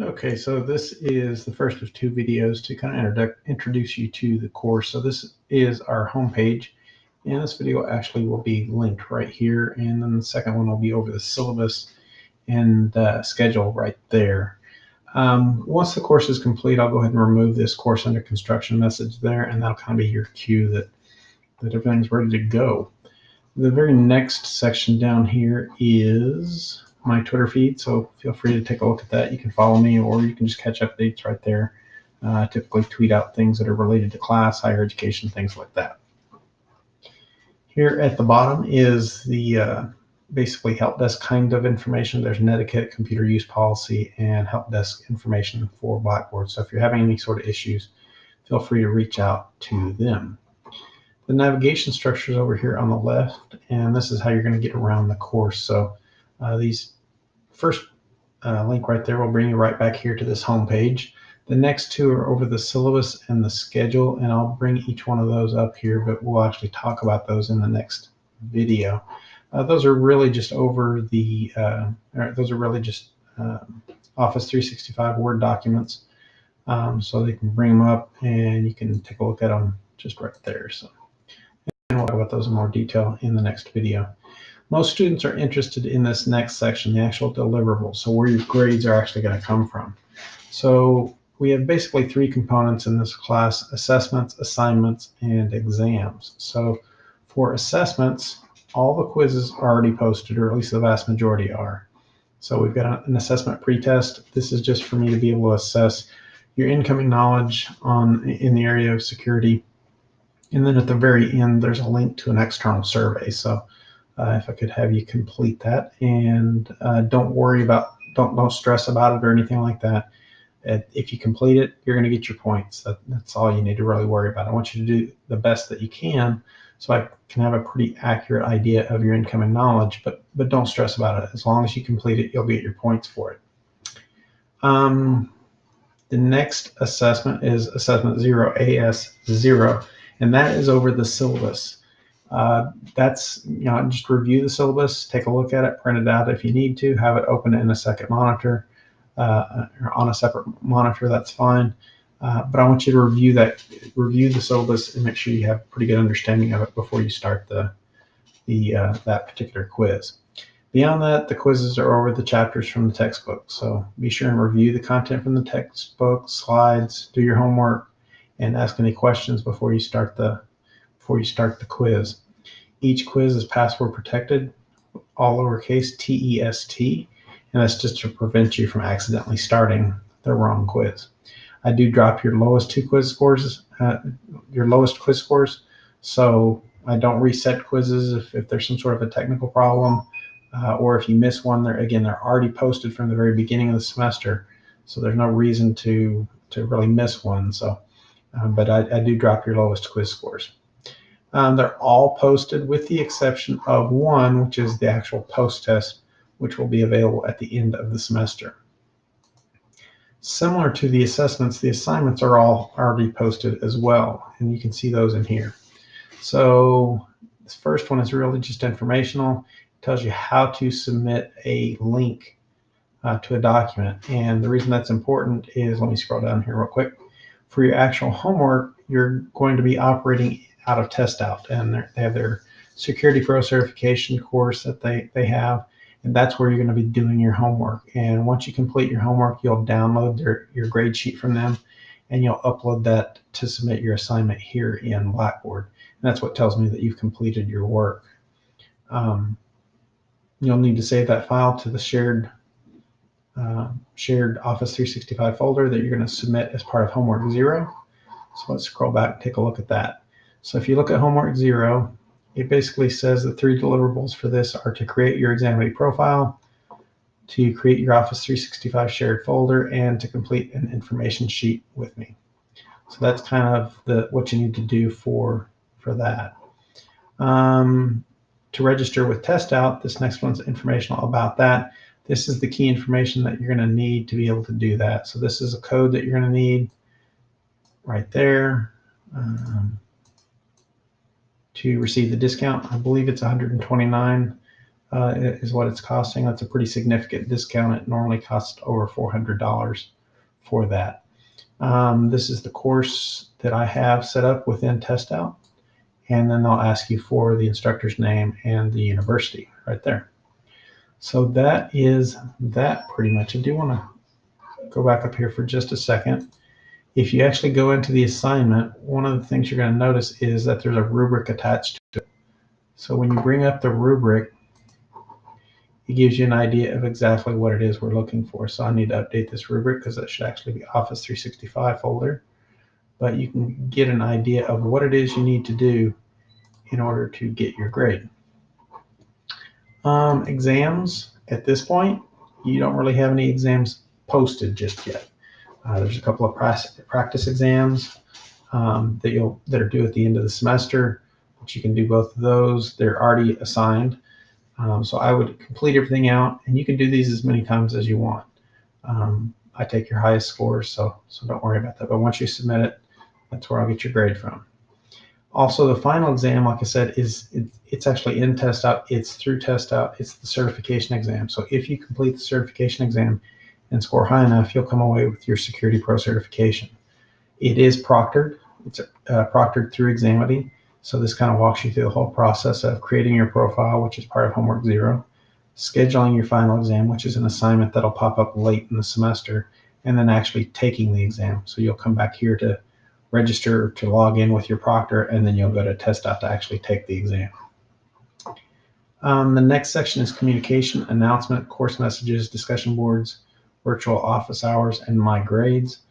Okay, so this is the first of two videos to kind of introduce you to the course. So this is our homepage, and this video actually will be linked right here, and then the second one will be over the syllabus and schedule right there. Once the course is complete, I'll go ahead and remove this course under construction message there, and that'll kind of be your cue that everything's ready to go. The very next section down here is my Twitter feed, so feel free to take a look at that. You can follow me, or you can just catch updates right there. I typically tweet out things that are related to class, higher education, things like that. Here at the bottom is the basically help desk kind of information. There's an etiquette, computer use policy, and help desk information for Blackboard. So if you're having any sort of issues, feel free to reach out to them. The navigation structure is over here on the left, and this is how you're going to get around the course. So these first link right there will bring you right back here to this home page. The next two are over the syllabus and the schedule, and I'll bring each one of those up here, but we'll actually talk about those in the next video. Those are really just over the, Office 365 Word documents. So they can bring them up and you can take a look at them just right there. So, and we'll talk about those in more detail in the next video. Most students are interested in this next section, the actual deliverables, so where your grades are actually going to come from. So we have basically three components in this class: assessments, assignments, and exams. So for assessments, all the quizzes are already posted, or at least the vast majority are. So we've got an assessment pretest. This is just for me to be able to assess your incoming knowledge in the area of security. And then at the very end, there's a link to an external survey. So if I could have you complete that, and don't stress about it or anything like that. If you complete it, you're going to get your points. That's all you need to really worry about. I want you to do the best that you can, so I can have a pretty accurate idea of your incoming knowledge. But don't stress about it. As long as you complete it, you'll get your points for it. The next assessment is assessment 0, AS0, and that is over the syllabus. That's, just review the syllabus, take a look at it, print it out if you need to, have it open in a second monitor, or on a separate monitor, that's fine. But I want you to review the syllabus and make sure you have a pretty good understanding of it before you start that particular quiz. Beyond that, the quizzes are over the chapters from the textbook. So be sure and review the content from the textbook, slides, do your homework, and ask any questions before you start the quiz. Each quiz is password protected, all lowercase TEST, and that's just to prevent you from accidentally starting the wrong quiz. I do drop your lowest quiz scores, so I don't reset quizzes if there's some sort of a technical problem, or if you miss one. They're already posted from the very beginning of the semester, so there's no reason to really miss one. So, but I do drop your lowest quiz scores. They're all posted with the exception of one, which is the actual post test, which will be available at the end of the semester. Similar to the assessments, the assignments are all already posted as well, and you can see those in here. So this first one is really just informational. It tells you how to submit a link to a document, and the reason that's important is, let me scroll down here real quick. For your actual homework, you're going to be operating out of TestOut, and they have their Security Pro certification course that they have, and that's where you're going to be doing your homework. And once you complete your homework, you'll download your grade sheet from them, and you'll upload that to submit your assignment here in Blackboard. And that's what tells me that you've completed your work. You'll need to save that file to the shared Office 365 folder that you're going to submit as part of homework 0. So let's scroll back and take a look at that. So if you look at homework 0, it basically says the 3 deliverables for this are to create your examinee profile, to create your Office 365 shared folder, and to complete an information sheet with me. So that's kind of what you need to do for that. To register with TestOut, this next one's informational about that. This is the key information that you're going to need to be able to do that. So this is a code that you're going to need right there to receive the discount. I believe it's $129 is what it's costing. That's a pretty significant discount. It normally costs over $400 for that. This is the course that I have set up within TestOut, and then they'll ask you for the instructor's name and the university right there. So that is that pretty much. I do want to go back up here for just a second. If you actually go into the assignment, one of the things you're going to notice is that there's a rubric attached to it. So when you bring up the rubric, it gives you an idea of exactly what it is we're looking for. So I need to update this rubric because that should actually be Office 365 folder. But you can get an idea of what it is you need to do in order to get your grade. Exams, at this point, you don't really have any exams posted just yet. There's a couple of practice exams that are due at the end of the semester, but you can do both of those. They're already assigned. So I would complete everything out, and you can do these as many times as you want. I take your highest scores, so don't worry about that. But once you submit it, that's where I'll get your grade from. Also, the final exam, like I said, it's actually in TestOut. It's through TestOut. It's the certification exam. So if you complete the certification exam and score high enough, you'll come away with your Security Pro certification. It is proctored. It's proctored through Examity. So this kind of walks you through the whole process of creating your profile, which is part of Homework 0, scheduling your final exam, which is an assignment that'll pop up late in the semester, and then actually taking the exam. So you'll come back here to register to log in with your proctor, and then you'll go to TestOut to actually take the exam. The next section is communication, announcement, course messages, discussion boards, virtual office hours, and my grades.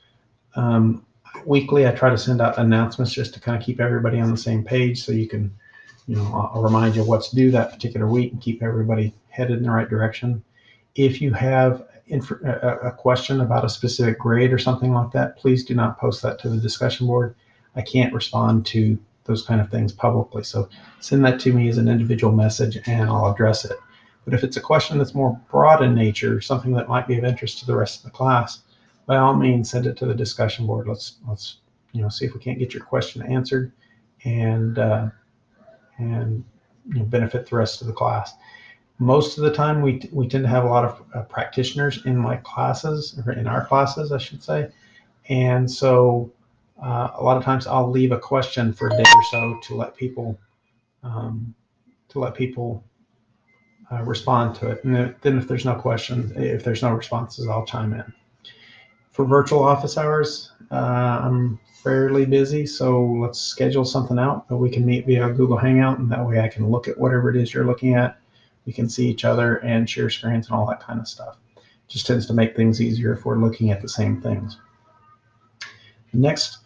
Weekly, I try to send out announcements just to kind of keep everybody on the same page, so you can, I'll remind you what's due that particular week and keep everybody headed in the right direction. If you have a question about a specific grade or something like that, please do not post that to the discussion board. I can't respond to those kind of things publicly, so send that to me as an individual message and I'll address it. But if it's a question that's more broad in nature, something that might be of interest to the rest of the class, by all means, send it to the discussion board. Let's see if we can't get your question answered and benefit the rest of the class. Most of the time, we tend to have a lot of practitioners in my classes, or in our classes, I should say, and so a lot of times I'll leave a question for a day or so to let people respond to it, and then if there's no questions, if there's no responses, I'll chime in. For virtual office hours, I'm fairly busy, so let's schedule something out that we can meet via Google Hangout, and that way I can look at whatever it is you're looking at. We can see each other and share screens and all that kind of stuff. It just tends to make things easier if we're looking at the same things. The next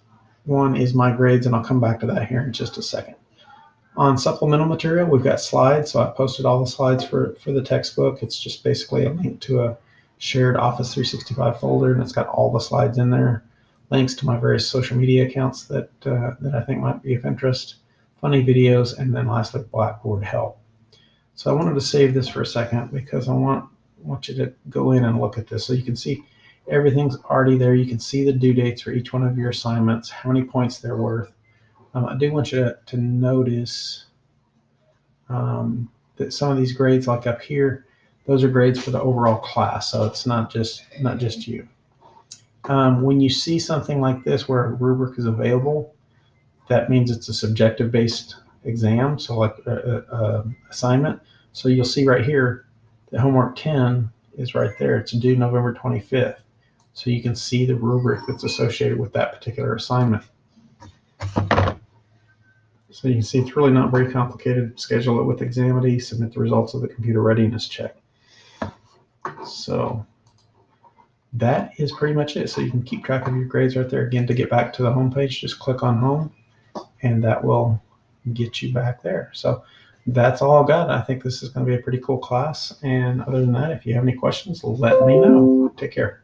one is my grades, and I'll come back to that here in just a second. On supplemental material, we've got slides, so I posted all the slides for the textbook. It's just basically a link to a shared Office 365 folder, and it's got all the slides in there, links to my various social media accounts that I think might be of interest, funny videos, and then lastly, Blackboard help. So I wanted to save this for a second because I want you to go in and look at this. So you can see everything's already there. You can see the due dates for each one of your assignments, how many points they're worth. I do want you to notice that some of these grades, like up here, those are grades for the overall class. So it's not just you. When you see something like this where a rubric is available, that means it's a subjective-based exam, so like assignment. So you'll see right here that homework 10 is right there. It's due November 25th. So you can see the rubric that's associated with that particular assignment. So you can see it's really not very complicated. Schedule it with Examity, submit the results of the computer readiness check. So that is pretty much it. So you can keep track of your grades right there. Again, to get back to the home page, just click on home, and that will get you back there. So that's all I've got. I think this is going to be a pretty cool class. And other than that, if you have any questions, let me know. Take care.